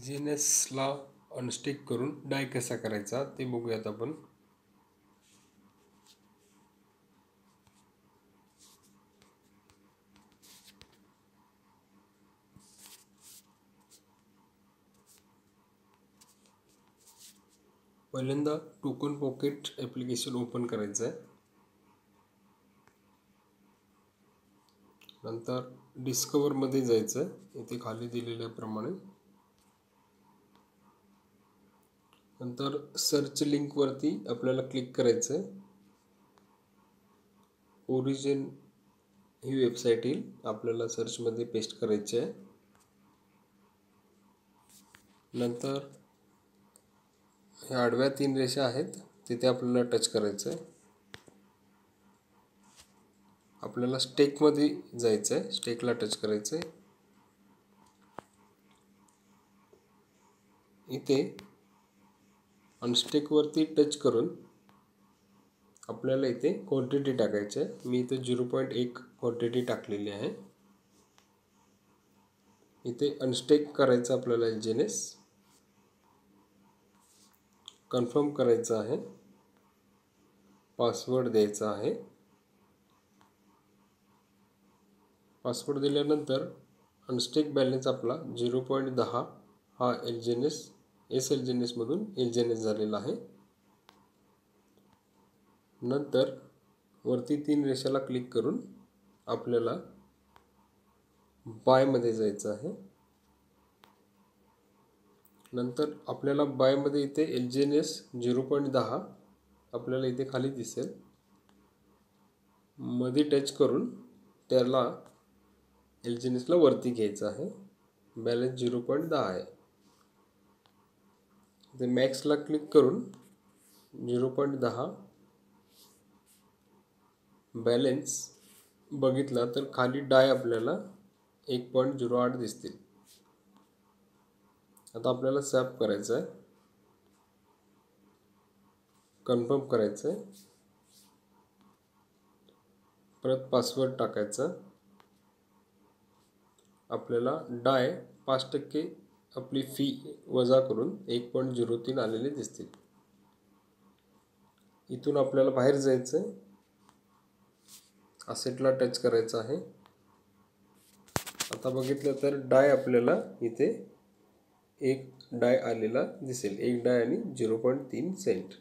LGNSला अनस्टिक करून डाय कसा करायचा ते बघूयात आपण. पहिल्यांदा टोकन पॉकेट ॲप्लिकेशन ओपन करायचं आहे. नंतर डिस्कवरमध्ये जायचं आहे, इथे खाली दिलेल्याप्रमाणे. नंतर सर्च लिंकवरती आपल्याला क्लिक करायचं आहे. ओरिजिन ही वेबसाईट येईल, आपल्याला सर्चमध्ये पेस्ट करायची आहे. नंतर ह्या आडव्या 3 रेषा आहेत तिथे आपल्याला टच करायचं आहे. आपल्याला स्टेकमध्ये जायचं आहे, स्टेकला टच करायचं आहे. इथे अनस्टेकवरती टच करून आपल्याला इथे क्वांटिटी टाकायची आहे. मी इथे 0.1 क्वांटिटी टाकलेली आहे. इथे अनस्टेक करायचं आपल्याला LGNS कन्फर्म करायचं आहे. पासवर्ड द्यायचा आहे. पासवर्ड दिल्यानंतर अनस्टेक बॅलन्स आपला 0.10 हा LGNS मधून LGNS झालेला आहे. नंतर वरती 3 रेषाला क्लिक करून आपल्याला बाय मध्ये जायचं आहे. नंतर आपल्याला बाय मध्ये इथे LGNS 0.10 आपल्याला इथे खाली दिसेल, मध्ये टच करून त्याला LGNSला वरती घ्यायचं आहे. बॅलन्स 0.10 आहे. इथे मॅक्सला क्लिक करून 0.10 बॅलन्स बघितला तर खाली डाय आपल्याला 1.08 दिसतील. आता आपल्याला स्वॅप करायचं आहे, कन्फर्म करायचं आहे, परत पासवर्ड टाकायचा. आपल्याला डाय 5% आपली फी वजा करून 1.03 आलेले दिसतील. इथून आपल्याला बाहेर जायचं आहे, असेटला टच करायचं आहे. आता बघितलं तर डाय आपल्याला इथे एक डाय आलेला दिसेल, 1 डाय आणि 0.3 सेंट.